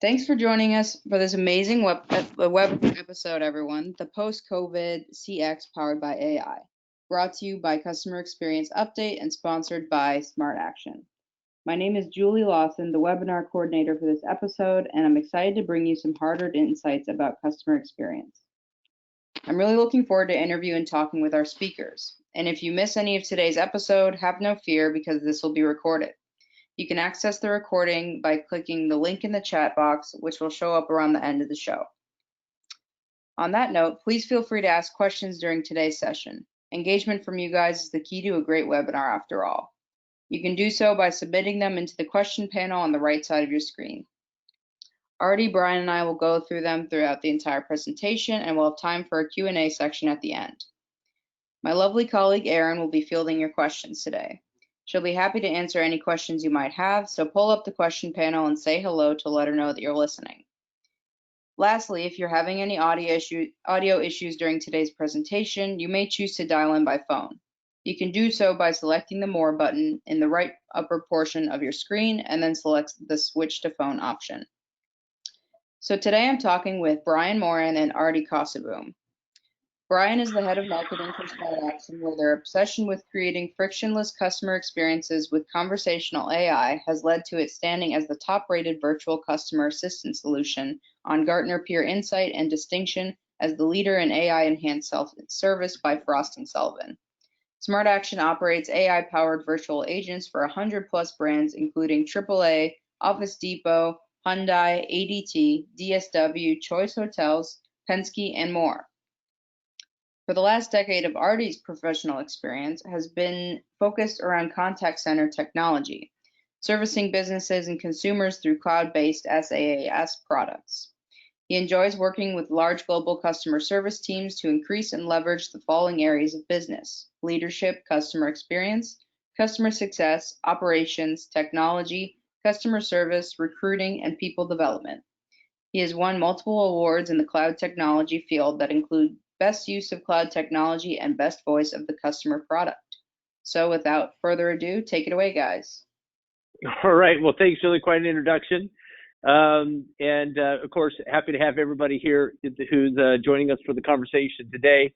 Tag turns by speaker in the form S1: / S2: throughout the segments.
S1: Thanks for joining us for this amazing web episode, everyone. The post-COVID CX powered by AI, brought to you by Customer Experience Update and sponsored by Smart Action. My name is Julie Lawson, the webinar coordinator for this episode, and I'm excited to bring you some hard-earned insights about customer experience. I'm really looking forward to interviewing and talking with our speakers. And if you miss any of today's episode, have no fear because this will be recorded. You can access the recording by clicking the link in the chat box, which will show up around the end of the show. On that note, please feel free to ask questions during today's session. Engagement from you guys is the key to a great webinar after all. You can do so by submitting them into the question panel on the right side of your screen. Artie, Brian, and I will go through them throughout the entire presentation, and we'll have time for a Q&A section at the end. My lovely colleague Erin will be fielding your questions today. She'll be happy to answer any questions you might have, so pull up the question panel and say hello to let her know that you're listening. Lastly, if you're having any audio issues during today's presentation, you may choose to dial in by phone. You can do so by selecting the More button in the right upper portion of your screen and then select the Switch to Phone option. So today I'm talking with Brian Moran and Artie Kosoboom. Brian is the head of marketing for Smart Action, where their obsession with creating frictionless customer experiences with conversational AI has led to it standing as the top-rated virtual customer assistant solution on Gartner Peer Insight and distinction as the leader in AI-enhanced self-service by Frost & Sullivan. Smart Action operates AI-powered virtual agents for 100-plus brands, including AAA, Office Depot, Hyundai, ADT, DSW, Choice Hotels, Penske, and more. For the last decade of Artie's professional experience has been focused around contact center technology, servicing businesses and consumers through cloud-based SaaS products. He enjoys working with large global customer service teams to increase and leverage the following areas of business: leadership, customer experience, customer success, operations, technology, customer service, recruiting, and people development. He has won multiple awards in the cloud technology field that include Best Use of Cloud Technology and Best Voice of the Customer Product. So without further ado, take it away, guys.
S2: All right. Well, thanks, Julie. Quite an introduction. Of course, happy to have everybody here who's joining us for the conversation today.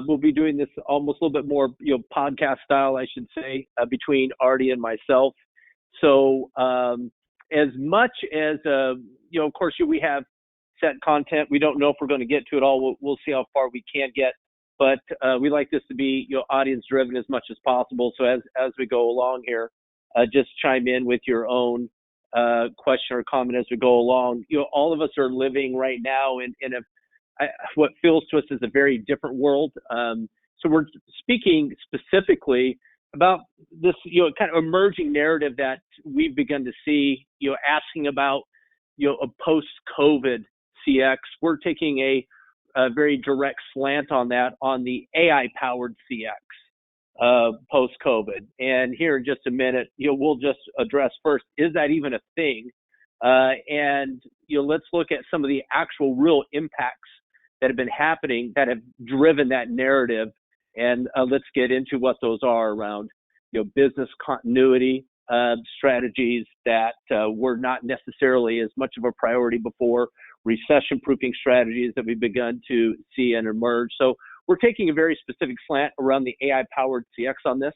S2: We'll be doing this almost a little bit more, podcast style, I should say, between Artie and myself. So as much as, of course, we have set content. We don't know if we're going to get to it all. We'll see how far we can get. But we like this to be, audience driven as much as possible. So as we go along here, just chime in with your own question or comment as we go along. All of us are living right now in what feels to us as a very different world. So we're speaking specifically about this, kind of emerging narrative that we've begun to see, asking about, a post-COVID CX. We're taking a very direct slant on that, on the AI-powered CX post-COVID. And here in just a minute, we'll just address first, is that even a thing? Let's look at some of the actual real impacts that have been happening that have driven that narrative. And let's get into what those are around, business continuity strategies that were not necessarily as much of a priority before, recession-proofing strategies that we've begun to see and emerge. So we're taking a very specific slant around the AI-powered CX on this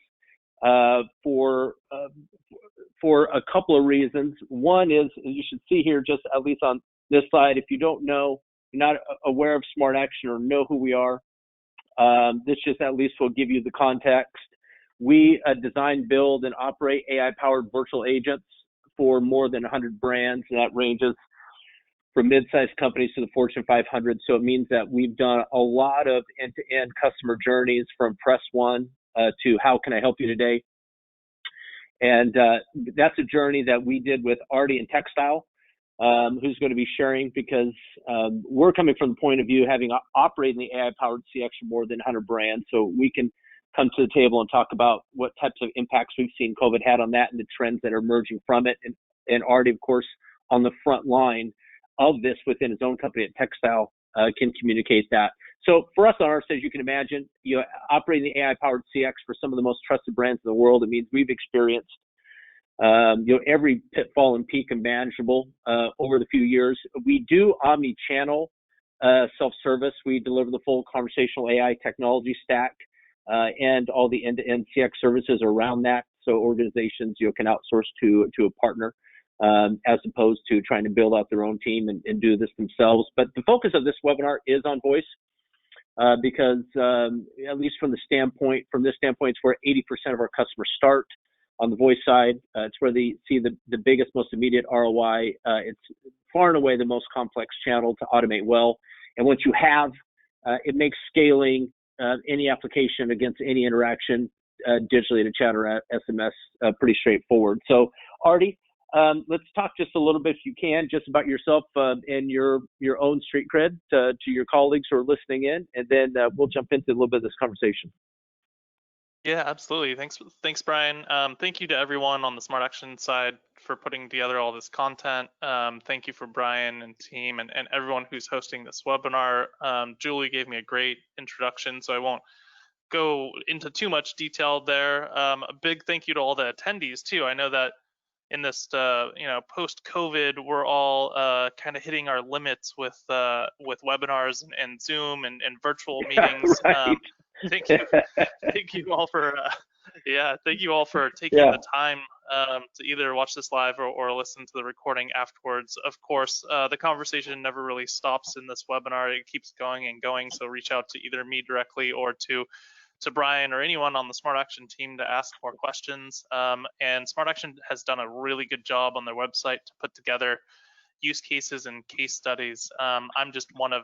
S2: for a couple of reasons. One is, you should see here, just at least on this slide, if you don't know, you're not aware of Smart Action or know who we are, this just at least will give you the context. We design, build, and operate AI-powered virtual agents for more than 100 brands, and that ranges from mid-sized companies to the Fortune 500. So it means that we've done a lot of end-to-end customer journeys from press one to how can I help you today? And that's a journey that we did with Artie and TechStyle, who's going to be sharing, because we're coming from the point of view having operated in the AI-powered CX for more than 100 brands. So we can come to the table and talk about what types of impacts we've seen COVID had on that and the trends that are emerging from it. And Artie, of course, on the front line of this within his own company at TechStyle can communicate that. So for us on our stage, you can imagine, operating the AI-powered CX for some of the most trusted brands in the world, it means we've experienced every pitfall and peak imaginable over the few years. We do omni-channel self-service. We deliver the full conversational AI technology stack and all the end-to-end CX services around that. So organizations can outsource to a partner as opposed to trying to build out their own team and do this themselves. But the focus of this webinar is on voice because at least from this standpoint, it's where 80% of our customers start on the voice side. It's where they see the biggest, most immediate ROI. It's far and away the most complex channel to automate well. And once you have, it makes scaling any application against any interaction digitally to chat or SMS pretty straightforward. So Artie, let's talk just a little bit, if you can, just about yourself and your own street cred to your colleagues who are listening in, and then we'll jump into a little bit of this conversation.
S3: Yeah, absolutely. Thanks, Brian. Thank you to everyone on the Smart Action side for putting together all this content. Thank you for Brian and team and everyone who's hosting this webinar. Julie gave me a great introduction, so I won't go into too much detail there. A big thank you to all the attendees too. I know that in this post-COVID, we're all kind of hitting our limits with webinars and Zoom and virtual meetings.
S2: Right.
S3: Thank you all for thank you all for taking the time to either watch this live or listen to the recording afterwards. Of course, the conversation never really stops in this webinar. It keeps going and going. So reach out to either me directly or to Brian or anyone on the Smart Action team to ask more questions. And Smart Action has done a really good job on their website to put together use cases and case studies. I'm just one of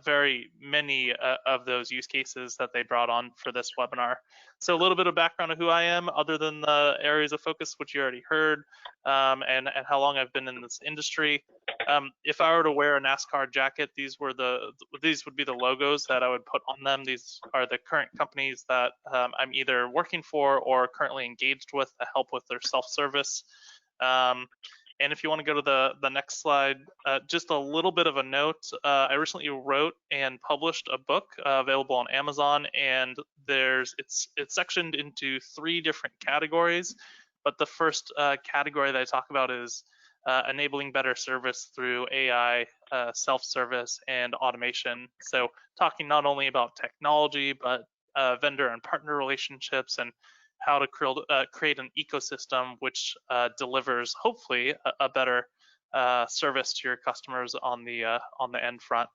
S3: very many of those use cases that they brought on for this webinar. So a little bit of background of who I am, other than the areas of focus, which you already heard, and how long I've been in this industry. If I were to wear a NASCAR jacket, these would be the logos that I would put on them. These are the current companies that I'm either working for or currently engaged with to help with their self-service. And if you want to go to the next slide, just a little bit of a note. I recently wrote and published a book available on Amazon, and it's sectioned into 3 different categories. But the first category that I talk about is enabling better service through AI, self-service, and automation. So talking not only about technology, but vendor and partner relationships and how to create an ecosystem which delivers hopefully a better service to your customers on the end front.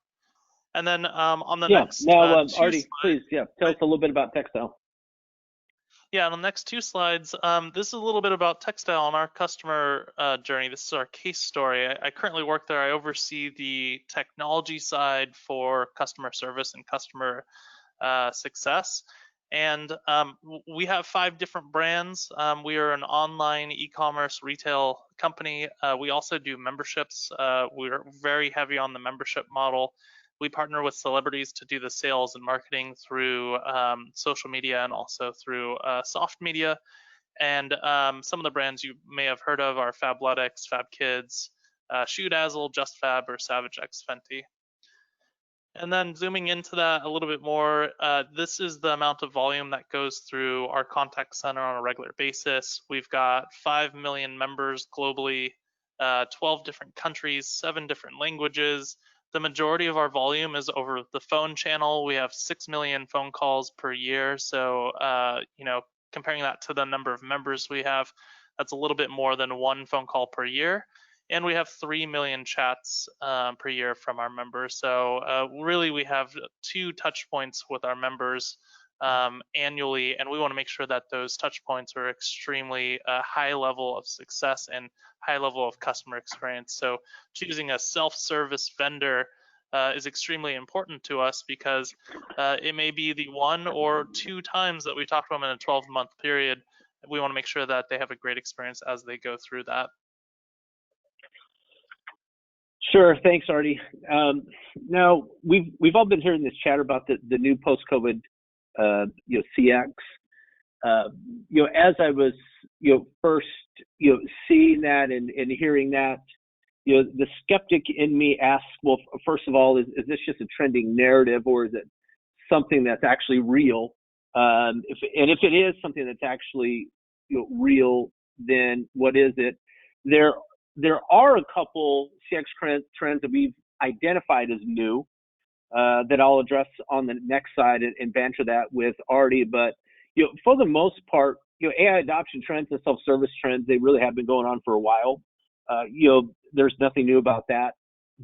S3: And then on the next
S2: Artie, please, tell us a little bit about TechStyle.
S3: Yeah, on the next 2 slides, this is a little bit about TechStyle and our customer journey. This is our case story. I currently work there. I oversee the technology side for customer service and customer success. And we have 5 different brands. We are an online e-commerce retail company. We also do memberships. We're very heavy on the membership model. We partner with celebrities to do the sales and marketing through social media and also through soft media. And some of the brands you may have heard of are Fabletics, FabKids, Shoe Dazzle, Just Fab, or Savage X Fenty. And then zooming into that a little bit more, this is the amount of volume that goes through our contact center on a regular basis. We've got 5 million members globally, 12 different countries, 7 different languages. The majority of our volume is over the phone channel. We have 6 million phone calls per year. So, comparing that to the number of members we have, that's a little bit more than 1 phone call per year. And we have 3 million chats per year from our members. So really, we have 2 touch points with our members annually, and we want to make sure that those touch points are extremely high level of success and high level of customer experience. So choosing a self-service vendor is extremely important to us because it may be the 1 or 2 times that we talk to them in a 12-month period. We want to make sure that they have a great experience as they go through that.
S2: Sure, thanks, Artie. Now we've all been hearing this chatter about the new post-COVID, CX. As I was, first, seeing that and hearing that, the skeptic in me asks, well, first of all, is this just a trending narrative, or is it something that's actually real? If it is something that's actually real, then what is it? There are a couple CX trends that we've identified as new that I'll address on the next side and banter that with Artie. But for the most part, AI adoption trends and self-service trends, they really have been going on for a while. There's nothing new about that.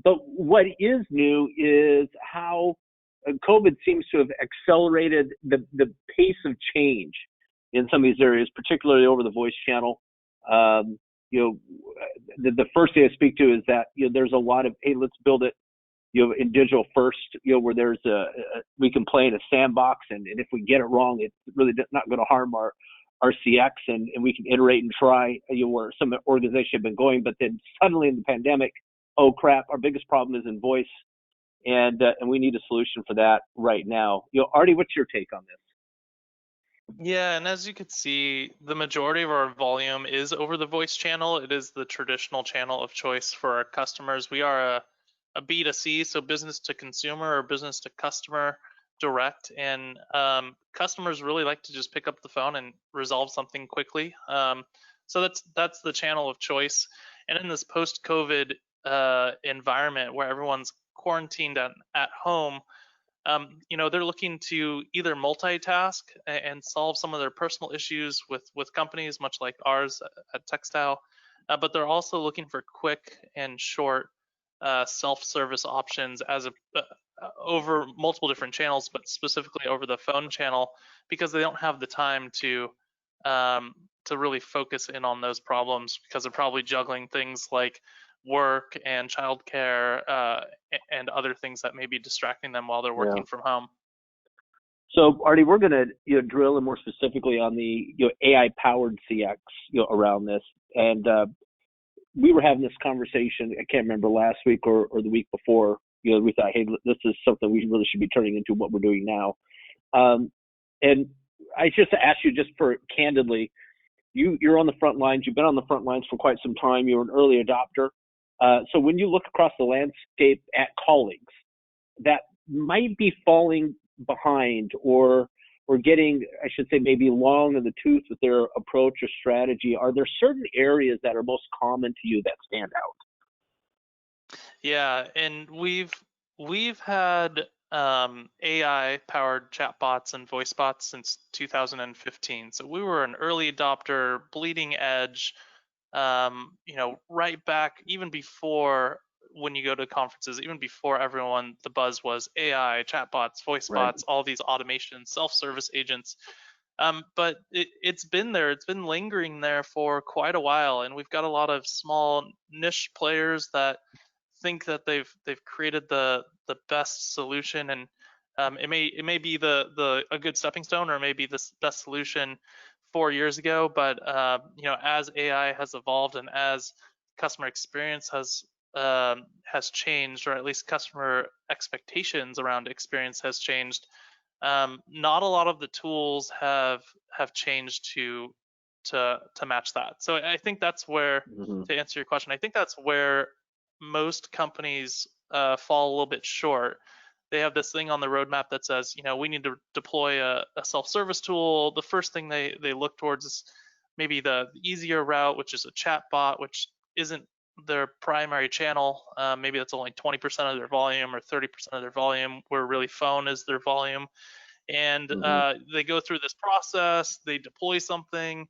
S2: But what is new is how COVID seems to have accelerated the pace of change in some of these areas, particularly over the voice channel. The first thing I speak to is that there's a lot of, hey, let's build it in digital first, where there's we can play in a sandbox, and if we get it wrong, it's really not going to harm our CX, and we can iterate and try, where some organizations have been going. But then suddenly in the pandemic, oh crap, our biggest problem is in voice, and we need a solution for that right now. Artie, what's your take on this?
S3: Yeah, and as you can see, the majority of our volume is over the voice channel. It is the traditional channel of choice for our customers. We are a B2C, so business to consumer or business to customer direct, and customers really like to just pick up the phone and resolve something quickly. So that's the channel of choice. And in this post-COVID environment where everyone's quarantined at home, they're looking to either multitask and solve some of their personal issues with companies, much like ours at TechStyle, but they're also looking for quick and short self-service options over multiple different channels, but specifically over the phone channel, because they don't have the time to really focus in on those problems, because they're probably juggling things like work and childcare and other things that may be distracting them while they're working from home.
S2: So, Artie, we're going to drill in more specifically on the AI-powered CX around this, and we were having this conversation. I can't remember last week or the week before. We thought, hey, this is something we really should be turning into what we're doing now. And I just asked you, just for candidly, you're on the front lines. You've been on the front lines for quite some time. You're an early adopter. So when you look across the landscape at colleagues that might be falling behind or getting, I should say, maybe long in the tooth with their approach or strategy, are there certain areas that are most common to you that stand out?
S3: Yeah, and we've had AI powered chatbots and voice bots since 2015. So we were an early adopter, bleeding edge, right back even before, when you go to conferences, even before everyone, the buzz was AI, chatbots, voice bots, all these automations, self-service agents. But it's been there, it's been lingering there for quite a while, and we've got a lot of small niche players that think that they've created the best solution, and it may be a good stepping stone, or it may be the best solution 4 years ago, but as AI has evolved and as customer experience has changed, or at least customer expectations around experience has changed, not a lot of the tools have changed to match that. So I think that's where, to answer your question, I think that's where most companies fall a little bit short. They have this thing on the roadmap that says, we need to deploy a self-service tool. The first thing they look towards is maybe the easier route, which is a chat bot, which isn't their primary channel. Maybe that's only 20% of their volume or 30% of their volume, where really phone is their volume. And they go through this process, they deploy something,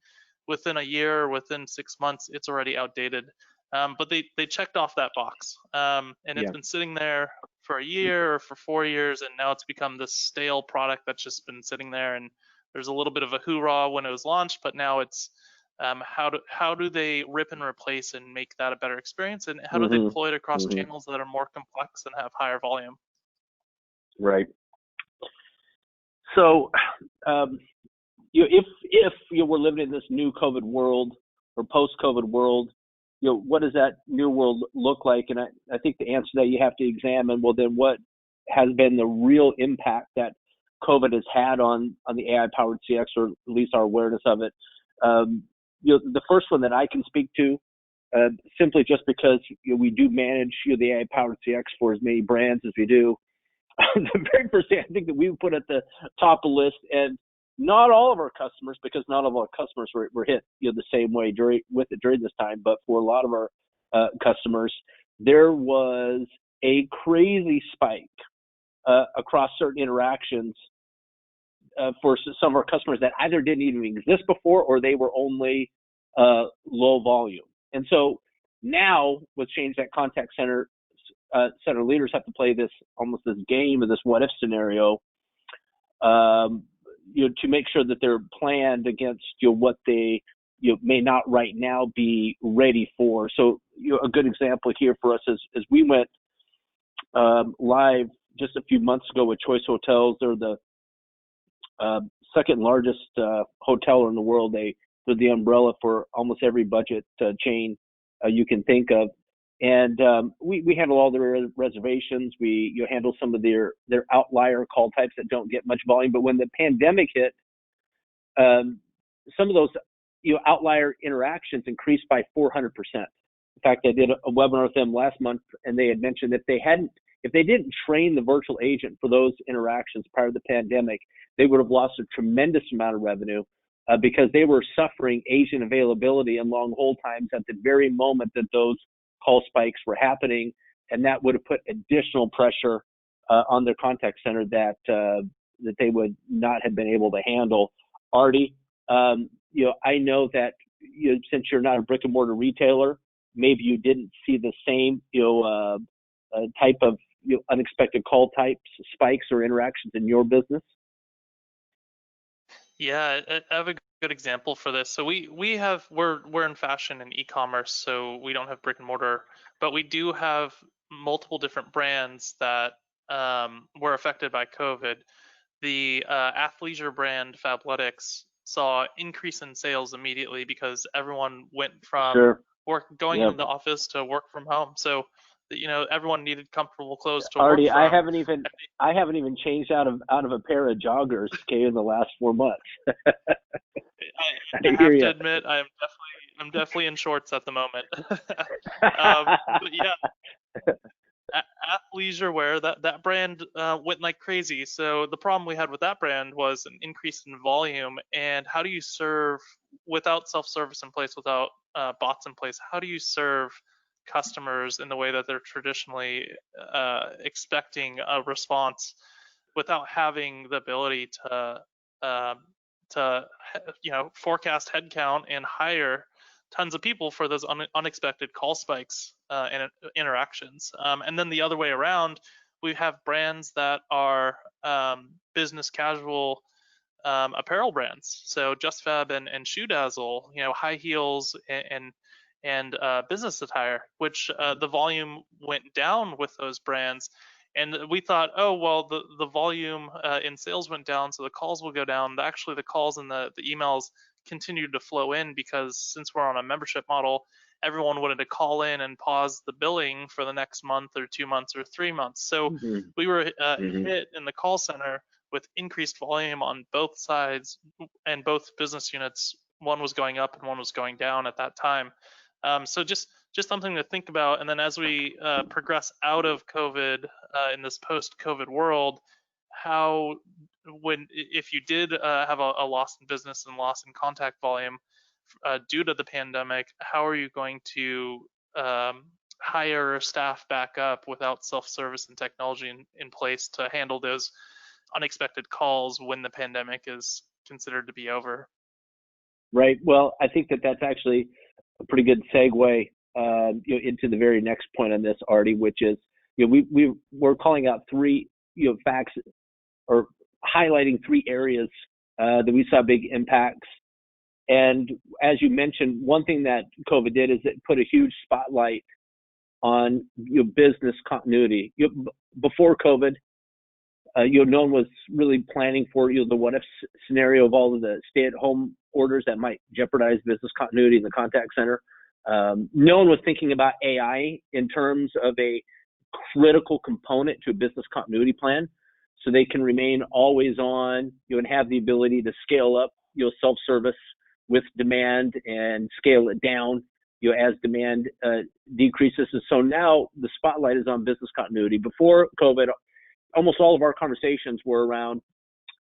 S3: within a year or within 6 months, it's already outdated. But they checked off that box, and it's been sitting there for a year or for 4 years, and now it's become this stale product that's just been sitting there. And there's a little bit of a hoorah when it was launched, but now it's how do they rip and replace and make that a better experience, and how do they deploy it across channels that are more complex and have higher volume?
S2: Right. So, if we're living in this new COVID world or post-COVID world, what does that new world look like? And I think the answer that you have to examine, well, then what has been the real impact that COVID has had on the AI-powered CX, or at least our awareness of it? The first one that I can speak to, simply just because we do manage the AI-powered CX for as many brands as we do. The very first thing I think that we would put at the top of the list, and not all of our customers, because not all of our customers were hit the same way during this time, but for a lot of our customers, there was a crazy spike across certain interactions for some of our customers that either didn't even exist before or they were only low volume. And so now what's changed, that contact center leaders have to play this game of this what if scenario, to make sure that they're planned against what they may not right now be ready for. So a good example here for us is we went live just a few months ago with Choice Hotels. They're the second largest hoteler in the world. They're the umbrella for almost every budget chain you can think of. And we handle all their reservations. We handle some of their outlier call types that don't get much volume. But when the pandemic hit, some of those outlier interactions increased by 400%. In fact, I did a webinar with them last month, and they had mentioned if they didn't train the virtual agent for those interactions prior to the pandemic, they would have lost a tremendous amount of revenue because they were suffering agent availability and long hold times at the very moment that those call spikes were happening, and that would have put additional pressure on their contact center that they would not have been able to handle. Artie, I know that since you're not a brick and mortar retailer, maybe you didn't see the same type of unexpected call types, spikes, or interactions in your business.
S3: Yeah, I have a good example for this. So we're in fashion and e-commerce, so we don't have brick and mortar, but we do have multiple different brands that were affected by COVID. The athleisure brand Fabletics saw increase in sales immediately because everyone went from going into the office to work from home. So everyone needed comfortable clothes to
S2: Artie,
S3: work from.
S2: I haven't even changed out of a pair of joggers in the last 4 months.
S3: I have to admit, I'm definitely in shorts at the moment. But yeah, athleisure wear, that brand went like crazy. So the problem we had with that brand was an increase in volume. And how do you serve without self-service in place, without bots in place? How do you serve customers in the way that they're traditionally expecting a response without having the ability to forecast headcount and hire tons of people for those unexpected call spikes and interactions? And then the other way around, we have brands that are business casual apparel brands. So Just Fab and Shoe Dazzle, high heels and business attire, which the volume went down with those brands. And we thought, oh, well, the volume in sales went down, so the calls will go down. Actually, the calls and the emails continued to flow in because since we're on a membership model, everyone wanted to call in and pause the billing for the next month or 2 months or 3 months. So we were hit in the call center with increased volume on both sides, and both business units, one was going up and one was going down at that time. So just something to think about. And then as we progress out of COVID in this post-COVID world, if you did have a loss in business and loss in contact volume due to the pandemic, how are you going to hire staff back up without self-service and technology in place to handle those unexpected calls when the pandemic is considered to be over?
S2: Right. Well, I think that's actually a pretty good segue into the very next point on this, Artie, which is we're calling out three facts, or highlighting three areas that we saw big impacts. And as you mentioned, one thing that COVID did is it put a huge spotlight on business continuity. Before COVID, no one was really planning for the what if scenario of all of the stay-at-home orders that might jeopardize business continuity in the contact center. No one was thinking about AI in terms of a critical component to a business continuity plan, so they can remain always on, and have the ability to scale up, self-service with demand and scale it down, as demand decreases. And so now the spotlight is on business continuity. Before COVID, almost all of our conversations were around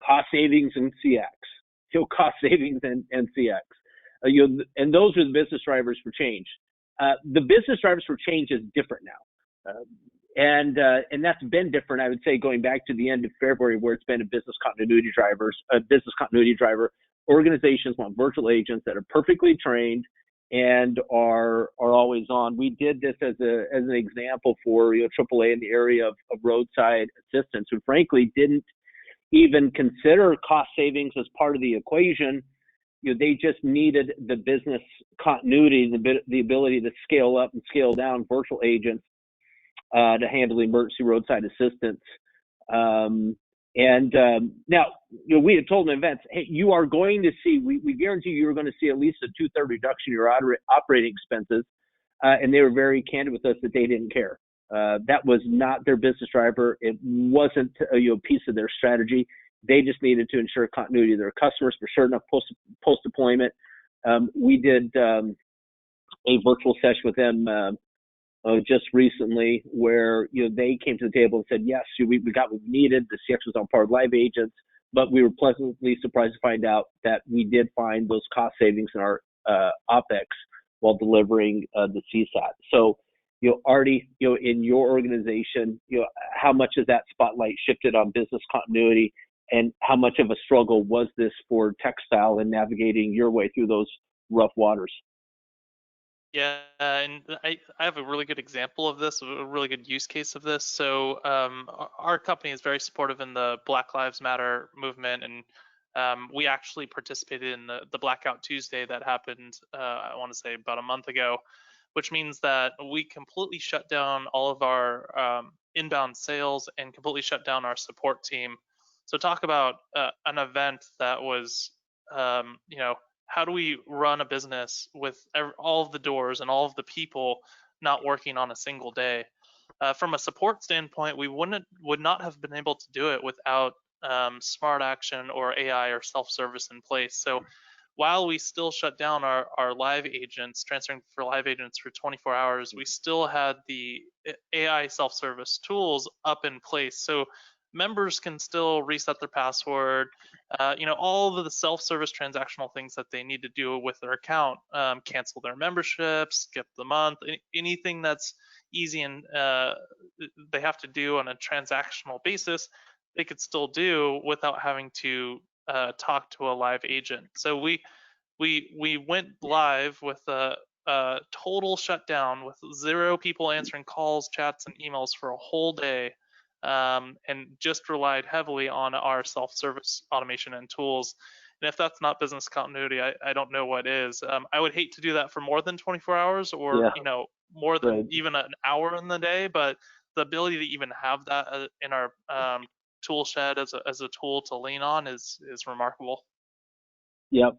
S2: cost savings and CX. cost savings and CX. And those are the business drivers for change. The business drivers for change is different now. And that's been different, I would say, going back to the end of February, where it's been a business continuity driver. Organizations want virtual agents that are perfectly trained and are always on. We did this as an example for AAA in the area of roadside assistance, who frankly didn't even consider cost savings as part of the equation. They just needed the business continuity, the ability to scale up and scale down virtual agents to handle emergency roadside assistance. Now, we had told them in advance, hey, you are going to see, we guarantee you're going to see at least a 2/3 reduction in your operating expenses. And they were very candid with us that they didn't care. That was not their business driver. It wasn't a piece of their strategy. They just needed to ensure continuity of their customers for sure enough post deployment. We did a virtual session with them just recently, where they came to the table and said, yes, we got what we needed. The CX was on par with live agents, but we were pleasantly surprised to find out that we did find those cost savings in our OpEx while delivering the CSAT. So, Artie, in your organization, how much has that spotlight shifted on business continuity, and how much of a struggle was this for TechStyle in navigating your way through those rough waters?
S3: Yeah, and I have a really good example of this, a really good use case of this. So our company is very supportive in the Black Lives Matter movement, and we actually participated in the Blackout Tuesday that happened, I want to say about a month ago, which means that we completely shut down all of our inbound sales and completely shut down our support team. So talk about an event that was, how do we run a business with all of the doors and all of the people not working on a single day? From a support standpoint, we would not have been able to do it without smart action or AI or self-service in place. So while we still shut down our live agents, transferring for live agents for 24 hours, we still had the AI self-service tools up in place. So members can still reset their password, all of the self-service transactional things that they need to do with their account, cancel their membership, skip the month, anything that's easy and they have to do on a transactional basis, they could still do without having to talk to a live agent. So we went live with a total shutdown with 0 people answering calls, chats, and emails for a whole day. And just relied heavily on our self-service automation and tools. And if that's not business continuity, I don't know what is. I would hate to do that for more than 24 hours or, more than even an hour in the day, but the ability to even have that in our tool shed as a tool to lean on is remarkable.
S2: Yep.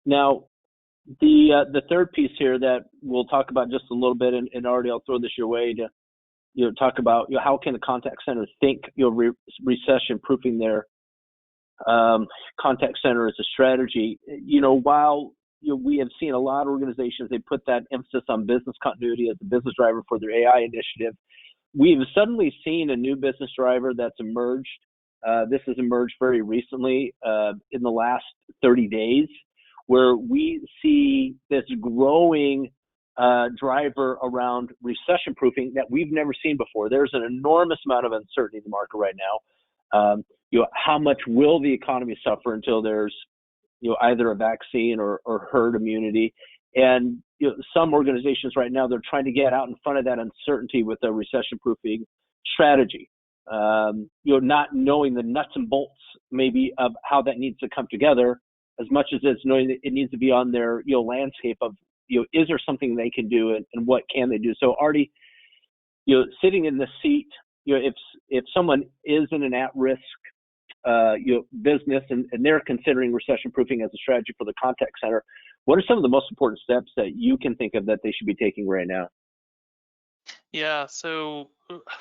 S2: Now, the third piece here that we'll talk about just a little bit, and already I'll throw this your way to talk about how can the contact center think recession-proofing their contact center as a strategy. While we have seen a lot of organizations, they put that emphasis on business continuity as a business driver for their AI initiative. We've suddenly seen a new business driver that's emerged. This has emerged very recently in the last 30 days, where we see this growing driver around recession-proofing that we've never seen before. There's an enormous amount of uncertainty in the market right now. How much will the economy suffer until there's either a vaccine or herd immunity? And some organizations right now, they're trying to get out in front of that uncertainty with a recession-proofing strategy. Not knowing the nuts and bolts maybe of how that needs to come together, as much as it's knowing that it needs to be on their landscape of is there something they can do, and what can they do? So Artie, sitting in the seat, if someone is in an at-risk business and they're considering recession-proofing as a strategy for the contact center, what are some of the most important steps that you can think of that they should be taking right now?
S3: Yeah, so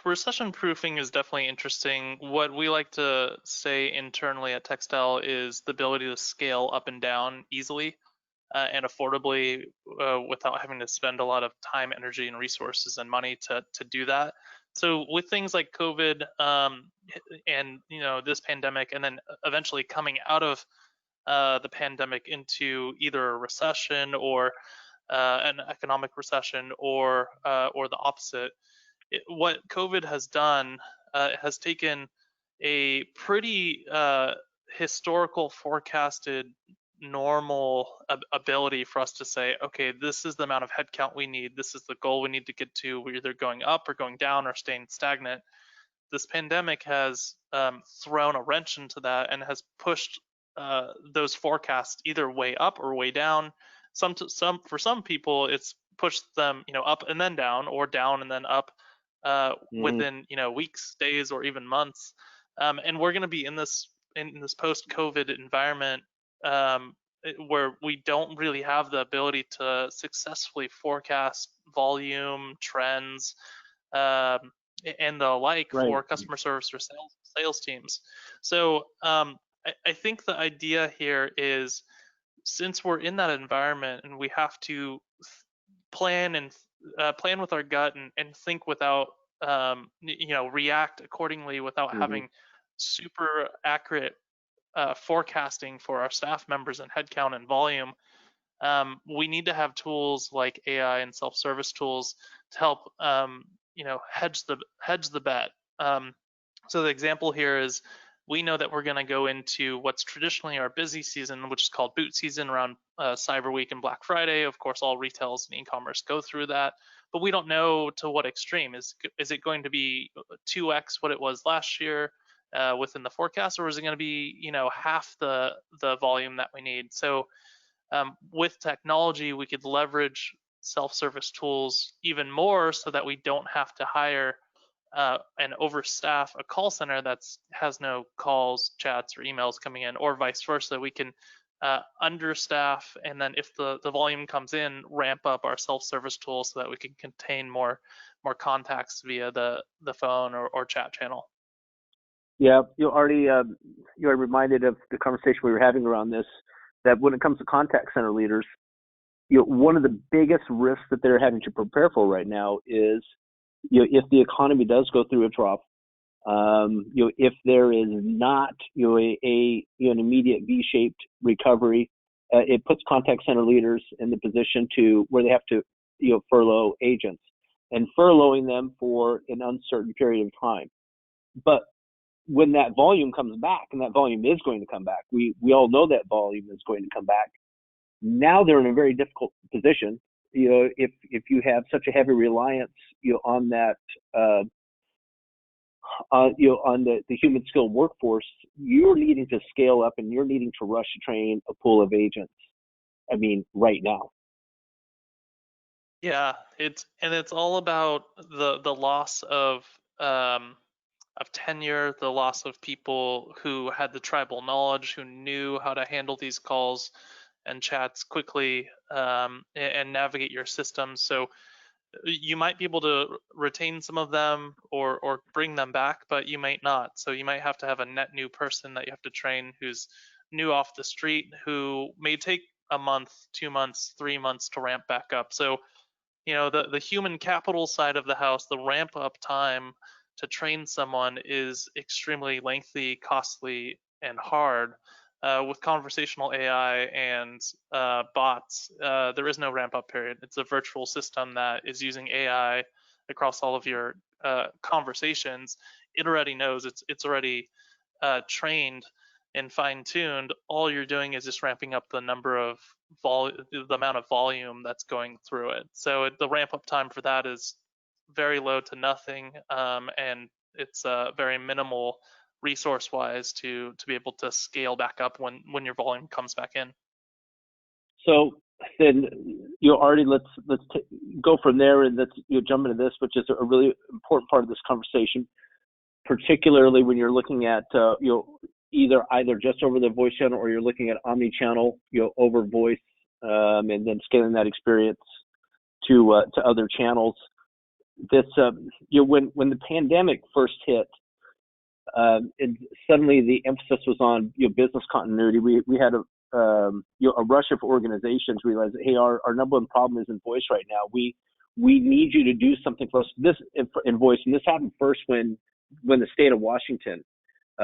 S3: recession-proofing is definitely interesting. What we like to say internally at TechStyle is the ability to scale up and down easily and affordably without having to spend a lot of time, energy, and resources and money to do that. So with things like COVID and this pandemic, and then eventually coming out of the pandemic into either a recession or an economic recession or the opposite. What COVID has done has taken a pretty historical forecasted normal ability for us to say, okay, this is the amount of headcount we need. This is the goal we need to get to. We're either going up or going down or staying stagnant. This pandemic has thrown a wrench into that and has pushed those forecasts either way up or way down. For some people, it's pushed them, up and then down, or down and then up within, weeks, days, or even months. And we're going to be in this post-COVID environment where we don't really have the ability to successfully forecast volume, trends, and the like
S2: Right.
S3: for customer service or sales teams. So I think the idea here is, since we're in that environment and we have to plan and plan with our gut and think without react accordingly without having super accurate forecasting for our staff members and headcount and volume, we need to have tools like AI and self-service tools to help hedge the bet. So the example here is, we know that we're going to go into what's traditionally our busy season, which is called boot season, around Cyber Week and Black Friday. Of course, all retails and e-commerce go through that, but we don't know to what extreme. Is it going to be 2x what it was last year within the forecast, or is it going to be half the volume that we need? So with technology, we could leverage self-service tools even more so that we don't have to hire and overstaff a call center that has no calls, chats, or emails coming in, or vice versa. We can understaff, and then if the volume comes in, ramp up our self-service tools so that we can contain more contacts via the phone or chat channel.
S2: Yeah, you're already reminded of the conversation we were having around this, that when it comes to contact center leaders, one of the biggest risks that they're having to prepare for right now is, if the economy does go through a trough, if there is not, an immediate V-shaped recovery, it puts contact center leaders in the position to where they have to, furlough agents, and furloughing them for an uncertain period of time. But when that volume comes back, and that volume is going to come back, we all know that volume is going to come back. Now they're in a very difficult position. If you have such a heavy reliance, on that, on the human skilled workforce, you're needing to scale up and you're needing to rush to train a pool of agents. I mean, right now.
S3: Yeah, it's all about the loss of tenure, the loss of people who had the tribal knowledge, who knew how to handle these calls and chats quickly and navigate your system. So you might be able to retain some of them or bring them back, but you might not. So you might have to have a net new person that you have to train, who's new off the street, who may take a month, 2 months, 3 months to ramp back up. So the human capital side of the house, the ramp up time to train someone is extremely lengthy, costly, and hard. With conversational AI and bots, there is no ramp up period. It's a virtual system that is using AI across all of your conversations. It already knows, it's already trained and fine tuned. All you're doing is just ramping up the amount of volume that's going through it. So the ramp up time for that is very low to nothing, and it's very minimal resource wise to be able to scale back up when your volume comes back in.
S2: So then let's go from there, and let's jump into this, which is a really important part of this conversation, particularly when you're looking at either just over the voice channel, or you're looking at omni-channel, over voice, and then scaling that experience to other channels. This when the pandemic first hit, and suddenly the emphasis was on business continuity. We had a rush of organizations realize that, hey, our number one problem is in voice right now. We need you to do something for us. This in voice, and this happened first when the state of Washington,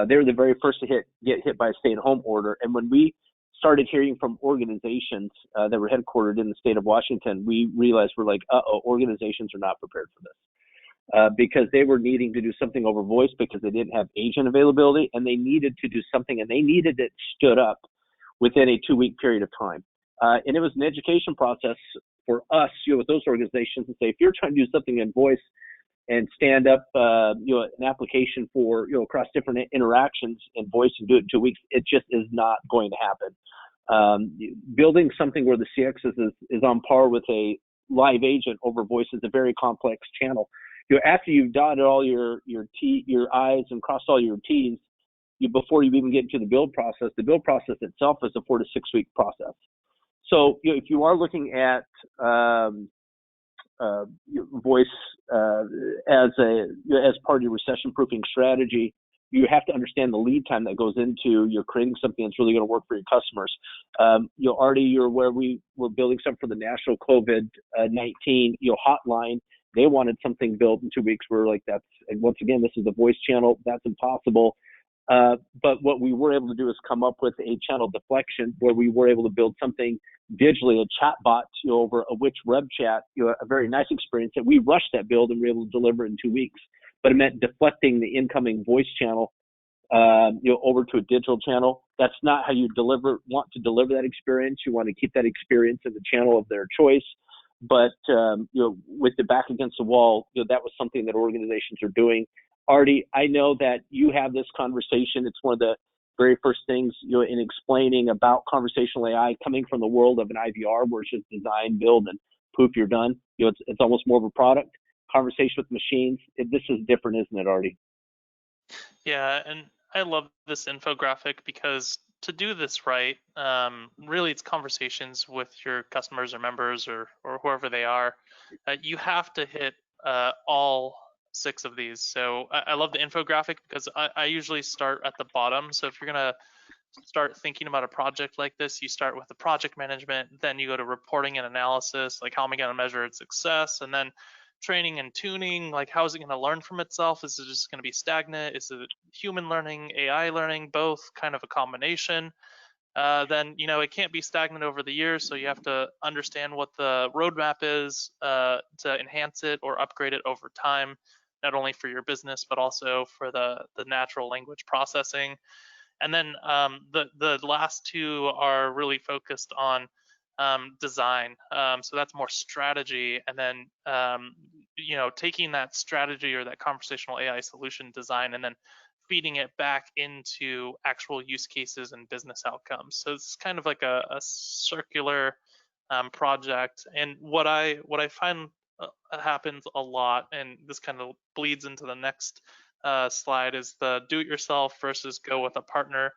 S2: they were the very first to get hit by a stay-at-home order. And when we started hearing from organizations that were headquartered in the state of Washington, we realized we're like, organizations are not prepared for this because they were needing to do something over voice because they didn't have agent availability, and they needed to do something, and they needed it stood up within a 2-week period of time. And it was an education process for us, with those organizations to say, if you're trying to do something in voice and stand up, an application for, across different interactions in voice and do it in 2 weeks, it just is not going to happen. Building something where the CX is on par with a live agent over voice is a very complex channel. After you've dotted all your I's and crossed all your T's, before you even get into the build process itself is a 4 to 6 week process. So if you are looking at voice as part of your recession-proofing strategy, you have to understand the lead time that goes into you're creating something that's really going to work for your customers. Already you're aware we were building something for the national COVID-19 hotline. They wanted something built in 2 weeks. We're like, once again, this is a voice channel. That's impossible. But what we were able to do is come up with a channel Deflection where we were able to build something digitally, a chat bot over a Wix web chat, a very nice experience that we rushed that build and were able to deliver in 2 weeks. But it meant deflecting the incoming voice channel, over to a digital channel. That's not how you want to deliver that experience. You want to keep that experience in the channel of their choice. But, with the back against the wall, that was something that organizations are doing. Artie, I know that you have this conversation. It's one of the very first things, in explaining about conversational AI coming from the world of an IVR where it's just design, build, and poof, you're done. It's almost more of a product. Conversation with machines. This is different, isn't it, Artie?
S3: Yeah, and I love this infographic because to do this right, really it's conversations with your customers or members or whoever they are. You have to hit all 6 of these. So I love the infographic because I usually start at the bottom. So if you're going to start thinking about a project like this, you start with the project management, then you go to reporting and analysis, like how am I going to measure its success, and then training and tuning, like how is it going to learn from itself? Is it just going to be stagnant? Is it human learning, AI learning, both, kind of a combination? Then it can't be stagnant over the years, so you have to understand what the roadmap is to enhance it or upgrade it over time, not only for your business but also for the natural language processing. And then the last 2 are really focused on design. So that's more strategy, and then taking that strategy or that conversational AI solution design and then feeding it back into actual use cases and business outcomes. So it's kind of like a circular project. And what I find happens a lot, and this kind of bleeds into the next slide, is the do-it-yourself versus go with a partner.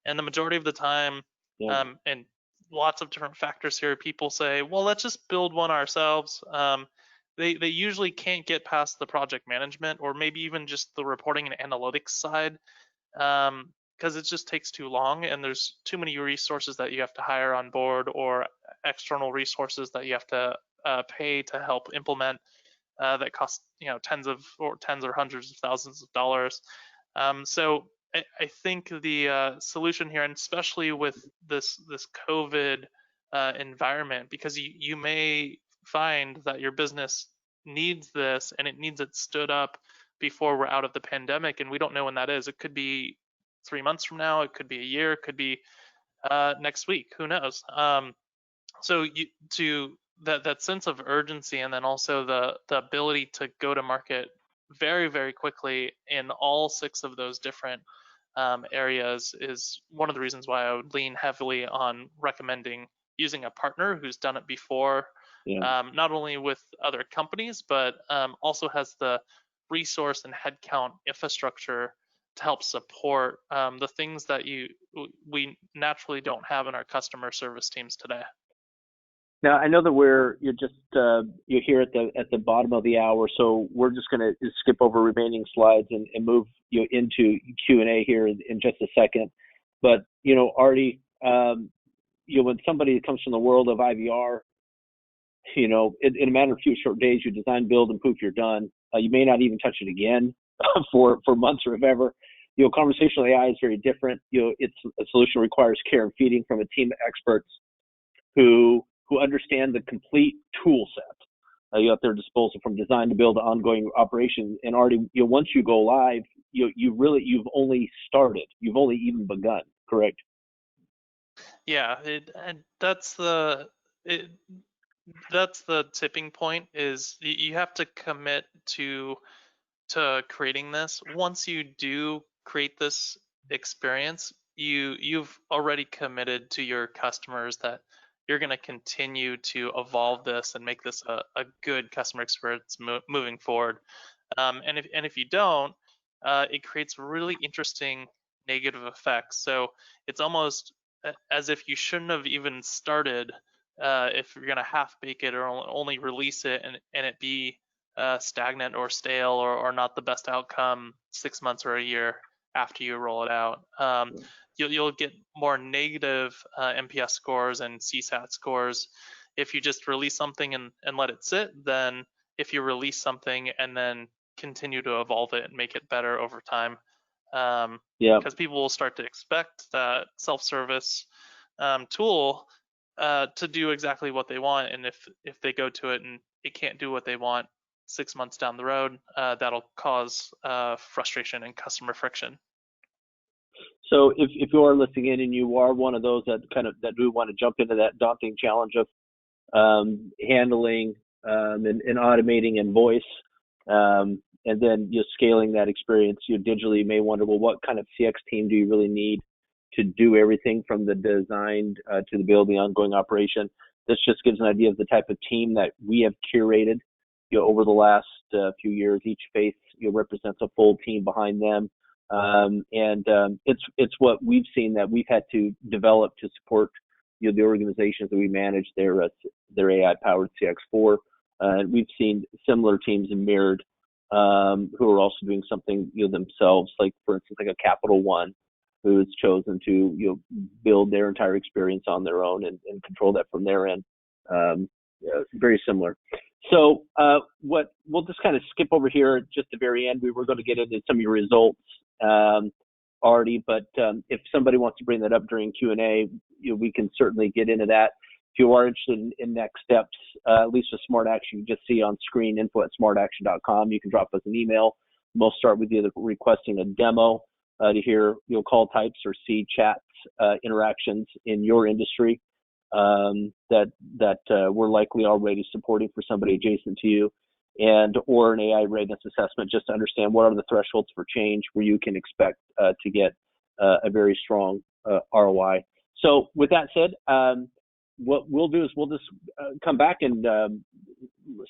S3: And the majority of the time, and lots of different factors here, people say, well, let's just build one ourselves. They usually can't get past the project management or maybe even just the reporting and analytics side, because it just takes too long and there's too many resources that you have to hire on board or external resources that you have to pay to help implement that cost tens or hundreds of thousands of dollars. So I think the solution here, and especially with this COVID environment, because you may find that your business needs this and it needs it stood up before we're out of the pandemic, and we don't know when that is. It could be 3 months from now, it could be a year, it could be next week, who knows. So that sense of urgency, and then also the ability to go to market very, very quickly in all 6 of those different areas is one of the reasons why I would lean heavily on recommending using a partner who's done it before, not only with other companies, but also has the resource and headcount infrastructure to help support the things that we naturally don't have in our customer service teams today.
S2: Now, I know that you're here at the bottom of the hour, so we're just going to skip over remaining slides and move into Q&A here in just a second. But Artie, when somebody comes from the world of IVR, in a matter of a few short days, you design, build, and poof, you're done. You may not even touch it again for months or if ever. Conversational AI is very different. It's a solution requires care and feeding from a team of experts who understand the complete tool set at their disposal, from design to build to ongoing operation. And already, once you go live, you've only started. You've only even begun. Correct?
S3: Yeah, and that's the tipping point. Is you have to commit to creating this. Once you do create this experience, you've already committed to your customers that you're going to continue to evolve this and make this a good customer experience moving forward. And if you don't, it creates really interesting negative effects. So it's almost as if you shouldn't have even started, if you're going to half bake it or only release it and it be stagnant or stale or not the best outcome 6 months or a year after you roll it out. You'll get more negative NPS scores and CSAT scores if you just release something and let it sit, than if you release something and then continue to evolve it and make it better over time. Because people will start to expect that self-service tool to do exactly what they want, and if they go to it and it can't do what they want 6 months down the road, that'll cause frustration and customer friction.
S2: So if you are listening in and you are one of those that do want to jump into that daunting challenge of handling and automating in voice, and then scaling that experience digitally, you may wonder, well, what kind of CX team do you really need to do everything from the design to the build, the ongoing operation? This just gives an idea of the type of team that we have curated over the last few years. Each face represents a full team behind them. It's what we've seen that we've had to develop to support the organizations that we manage their AI-powered CX for. We've seen similar teams mirrored who are also doing something themselves, like for instance, like a Capital One, who has chosen to build their entire experience on their own and control that from their end. Very similar. So what we'll just kind of skip over here at just the very end. We were going to get into some of your results already, but if somebody wants to bring that up during Q&A, we can certainly get into that. If you are interested in next steps, at least with Smart Action, you just see on screen info@smartaction.com. You can drop us an email. We'll start with either requesting a demo to hear call types or see chats, interactions in your industry that we're likely already supporting for somebody adjacent to you, or an AI readiness assessment, just to understand what are the thresholds for change where you can expect to get a very strong ROI. So with that said, what we'll do is we'll just come back and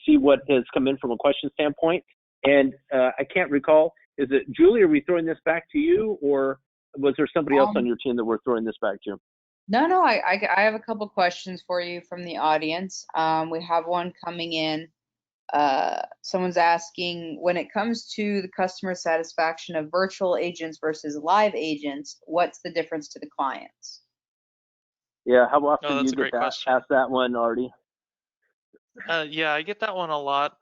S2: see what has come in from a question standpoint. And I can't recall, is it Julie, are we throwing this back to you, or was there somebody else on your team that we're throwing this back to?
S1: No, I have a couple questions for you from the audience. We have one coming in. Someone's asking, when it comes to the customer satisfaction of virtual agents versus live agents, what's the difference to the clients?
S2: Yeah, how often do you
S3: get
S2: ask that one, Artie?
S3: Yeah, I get that one a lot.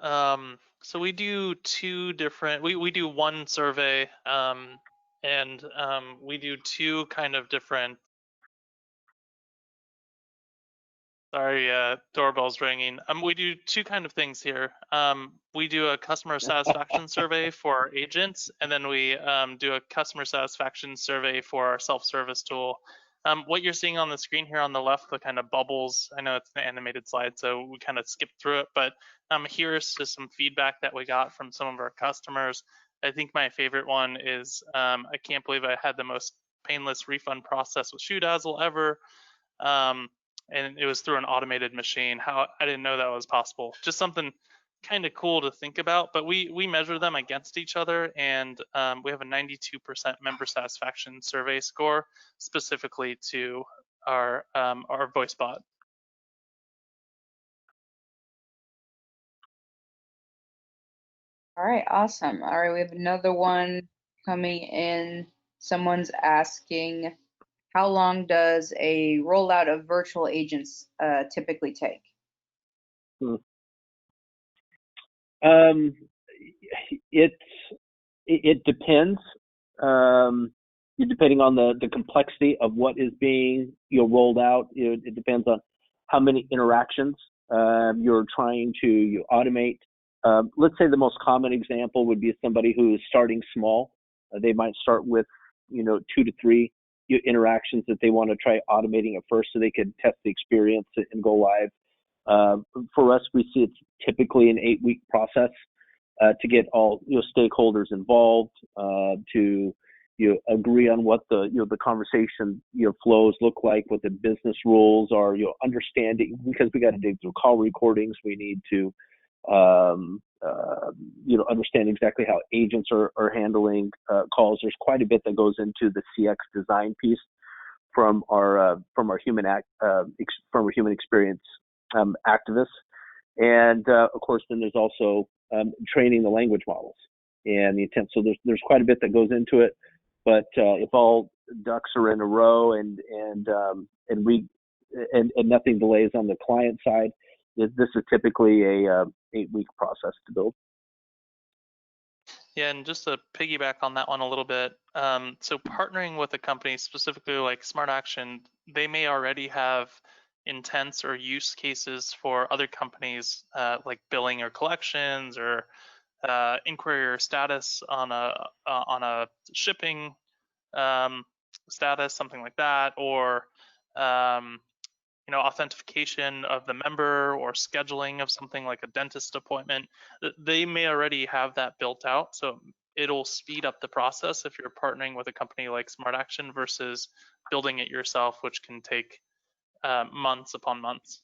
S3: So we do two different, we do one survey, and we do two kind of different. Sorry, doorbell's ringing. We do two kind of things here. We do a customer satisfaction survey for our agents, and then we do a customer satisfaction survey for our self-service tool. What you're seeing on the screen here on the left, the kind of bubbles, I know it's an animated slide, so we kind of skipped through it, but here's just some feedback that we got from some of our customers. I think my favorite one is, I can't believe I had the most painless refund process with Shoe Dazzle ever. And it was through an automated machine. How I didn't know that was possible. Just something kind of cool to think about. But we measure them against each other, and we have a 92% member satisfaction survey score specifically to our voice bot.
S1: All right, awesome. All right, we have another one coming in. Someone's asking, how long does a rollout of virtual agents typically take?
S2: It depends. depending on the complexity of what is being rolled out. It depends on how many interactions you're trying to automate. Let's say the most common example would be somebody who is starting small. They might start with 2 to 3 interactions that they want to try automating at first, so they can test the experience and go live. For us, we see it's typically an 8-week process to get all stakeholders involved, to agree on what the conversation flows look like, what the business rules are, understanding, because we got to dig through call recordings. We need to understand exactly how agents are handling calls. There's quite a bit that goes into the CX design piece from our human experience activists, and of course then there's also training the language models and the intent. So there's quite a bit that goes into it, but if all ducks are in a row and nothing delays on the client side, this is typically a 8-week process to build.
S3: Yeah, and just to piggyback on that one a little bit, so partnering with a company specifically like Smart Action, they may already have intents or use cases for other companies, like billing or collections, or inquiry or status on a shipping status, something like that, or authentication of the member, or scheduling of something like a dentist appointment. They may already have that built out, so it'll speed up the process if you're partnering with a company like Smart Action versus building it yourself, which can take months upon months.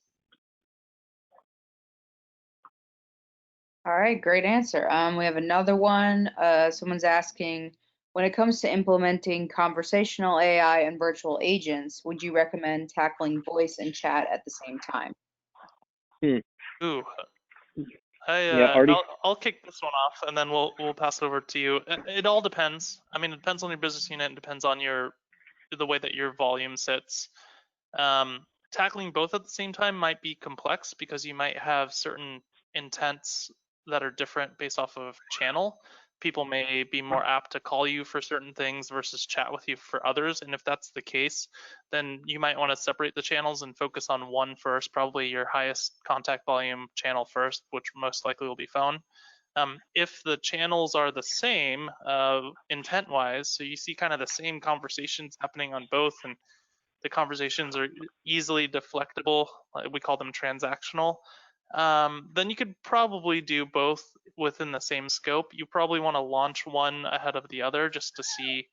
S1: All right, great answer. We have another one. Someone's asking, when it comes to implementing conversational AI and virtual agents, would you recommend tackling voice and chat at the same time?
S3: Ooh,
S2: Yeah, Artie.
S3: I'll kick this one off, and then we'll pass it over to you. It all depends. I mean, it depends on your business unit. It depends on the way that your volume sits. Tackling both at the same time might be complex because you might have certain intents that are different based off of channel. People may be more apt to call you for certain things versus chat with you for others. And if that's the case, then you might want to separate the channels and focus on one first, probably your highest contact volume channel first, which most likely will be phone. If the channels are the same intent wise, so you see kind of the same conversations happening on both, and the conversations are easily deflectable, we call them transactional, then you could probably do both within the same scope. You probably want to launch one ahead of the other just to see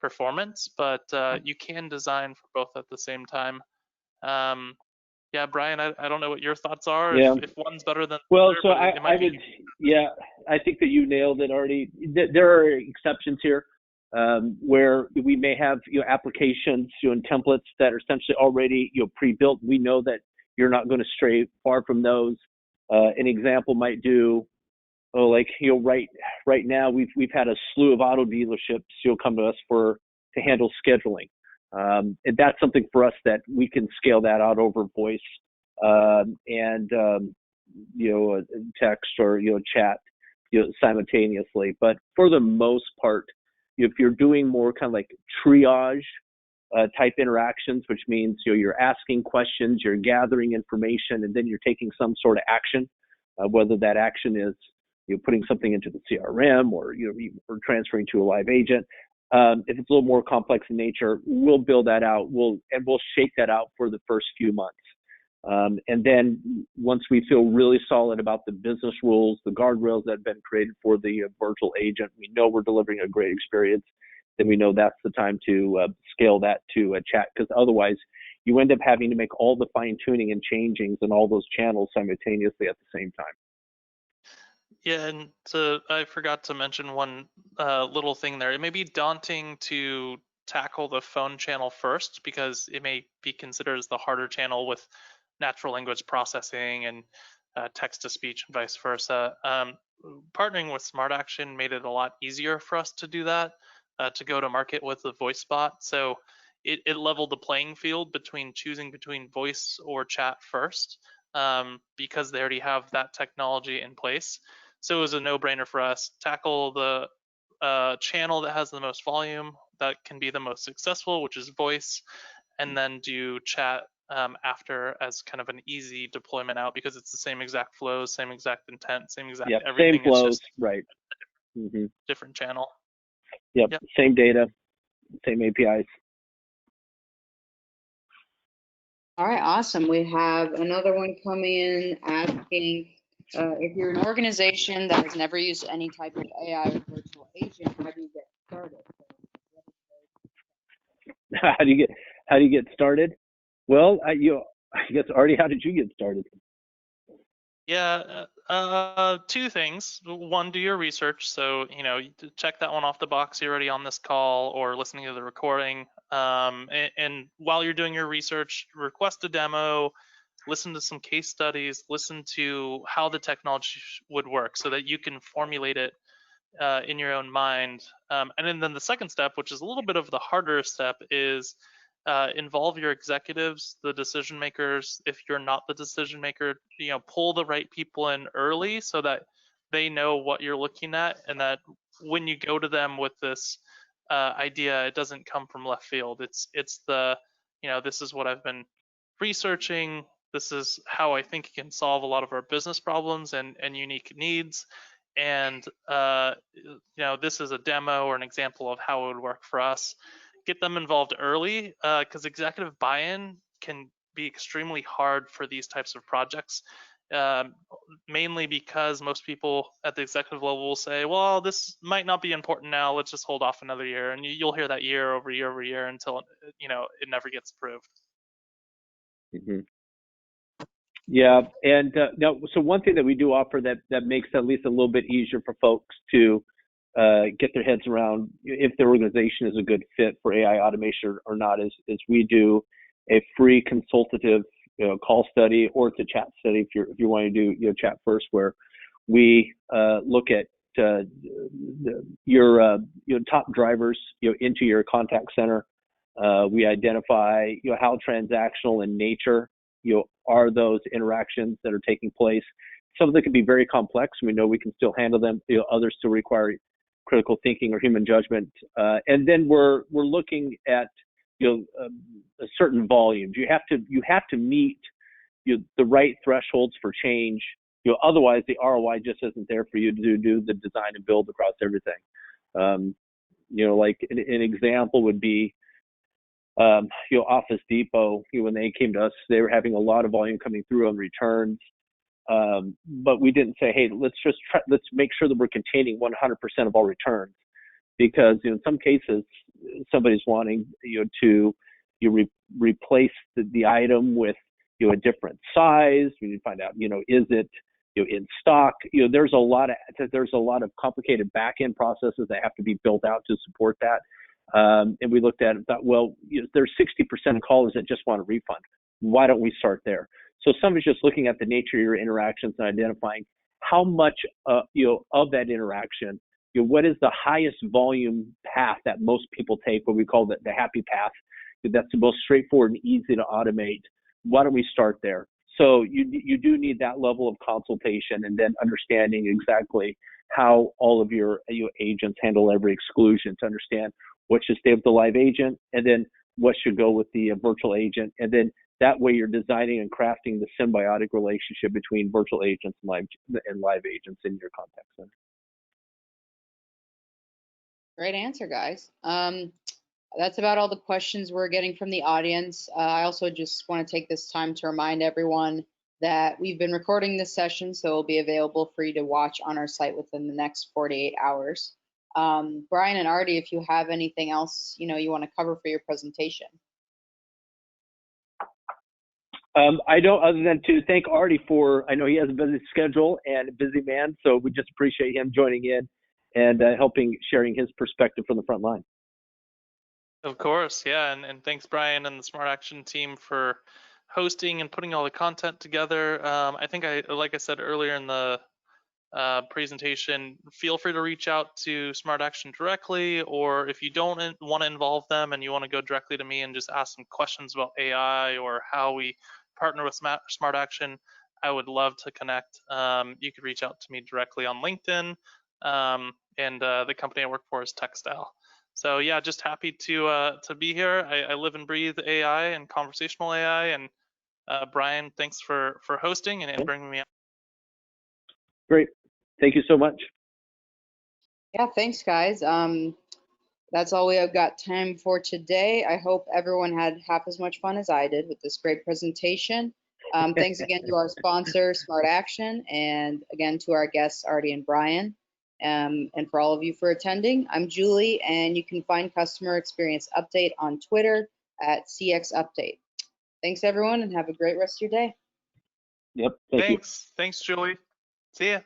S3: performance, but you can design for both at the same time. Yeah, Brian, I don't know what your thoughts are.
S2: Yeah.
S3: If one's better than
S2: well,
S3: the other,
S2: so
S3: but
S2: I would, yeah, I think that you nailed it already. There are exceptions here where we may have applications and templates that are essentially already pre-built. We know that you're not going to stray far from those. An example might do, right now we've had a slew of auto dealerships come to us to handle scheduling, and that's something for us that we can scale that out over voice and text or chat simultaneously. But for the most part, if you're doing more kind of like triage type interactions, which means you're asking questions, you're gathering information, and then you're taking some sort of action, whether that action is putting something into the CRM or or transferring to a live agent. If it's a little more complex in nature, we'll build that out. We'll shake that out for the first few months. And then once we feel really solid about the business rules, the guardrails that have been created for the virtual agent, we know we're delivering a great experience, then we know that's the time to scale that to a chat, because otherwise you end up having to make all the fine tuning and changings in all those channels simultaneously at the same time.
S3: Yeah, and so I forgot to mention one little thing there. It may be daunting to tackle the phone channel first because it may be considered as the harder channel with natural language processing and text to speech and vice versa. Partnering with Smart Action made it a lot easier for us to do that, to go to market with the voice bot. So it leveled the playing field between choosing between voice or chat first, because they already have that technology in place. So it was a no-brainer for us. Tackle the a channel that has the most volume that can be the most successful, which is voice, and then do chat after as kind of an easy deployment out, because it's the same exact flows, same exact intent, same exact
S2: Yep, same
S3: everything. It's
S2: flows,
S3: just
S2: right. Hmm.
S3: different channel.
S2: Yep,
S3: Yep.
S2: same data, same APIs.
S1: All right, awesome. We have another one coming in asking if you're an organization that has never used any type of AI or virtual agent, how do you get started?
S2: How do you get started? Well, I guess Artie, how did you get started?
S3: Yeah, two things. One, do your research. So, check that one off the box. You're already on this call or listening to the recording. And while you're doing your research, request a demo, listen to some case studies, listen to how the technology would work so that you can formulate it in your own mind. And then the second step, which is a little bit of the harder step, is involve your executives, the decision makers. If you're not the decision maker, pull the right people in early so that they know what you're looking at, and that when you go to them with this idea, it doesn't come from left field. It's the, this is what I've been researching. This is how I think it can solve a lot of our business problems and unique needs. And this is a demo or an example of how it would work for us. Get them involved early, because executive buy-in can be extremely hard for these types of projects, mainly because most people at the executive level will say, well, this might not be important now, let's just hold off another year. And you'll hear that year over year over year until it never gets approved.
S2: Mm-hmm. Yeah, and now, so one thing that we do offer that makes it at least a little bit easier for folks to get their heads around if their organization is a good fit for AI automation or not is we do a free consultative call study, or it's a chat study if you want to do chat first, where we look at your top drivers into your contact center. We identify how transactional in nature are those interactions that are taking place. Some of them can be very complex. We know we can still handle them. Others still require critical thinking or human judgment. And then we're looking at a certain volumes. You have to meet the right thresholds for change. Otherwise the ROI just isn't there for you to do the design and build across everything. Like an example would be Office Depot. When they came to us, they were having a lot of volume coming through on returns. But we didn't say, hey, let's make sure that we're containing 100% of all returns, because in some cases somebody's wanting to replace the item with a different size. We need to find out is it in stock. There's a lot of complicated back end processes that have to be built out to support that. And we looked at it and thought, well, there's 60% of callers that just want a refund. Why don't we start there? So somebody's just looking at the nature of your interactions and identifying how much of that interaction, what is the highest volume path that most people take, what we call the happy path. That's the most straightforward and easy to automate. Why don't we start there? So you do need that level of consultation, and then understanding exactly how all of your agents handle every exclusion, to understand what should stay with the live agent, and then what should go with the virtual agent. And then that way you're designing and crafting the symbiotic relationship between virtual agents and live agents in your contact center.
S1: Great answer, guys. That's about all the questions we're getting from the audience. I also just want to take this time to remind everyone that we've been recording this session, so it'll be available for you to watch on our site within the next 48 hours. Brian and Artie, if you have anything else you want to cover for your presentation.
S2: I don't, other than to thank Artie for, I know he has a busy schedule and a busy man, so we just appreciate him joining in and sharing his perspective from the front line.
S3: Of course, yeah, and thanks Brian and the Smart Action team for hosting and putting all the content together. I think like I said earlier in the presentation, feel free to reach out to Smart Action directly, or if you don't want to involve them and you want to go directly to me and just ask some questions about AI or how we partner with Smart Action, I would love to connect. You could reach out to me directly on LinkedIn. and the company I work for is TechStyle. So yeah, just happy to be here. I live and breathe AI and conversational AI, and Brian, thanks for hosting and bringing me up.
S2: Great. Thank you so much.
S1: Yeah, thanks, guys. That's all we have got time for today. I hope everyone had half as much fun as I did with this great presentation. Thanks again to our sponsor, Smart Action, and again to our guests, Artie and Brian. And for all of you for attending, I'm Julie, and you can find Customer Experience Update on Twitter at CX Update. Thanks, everyone, and have a great rest of your day.
S2: Yep. Thank you.
S3: Thanks, Julie. See ya.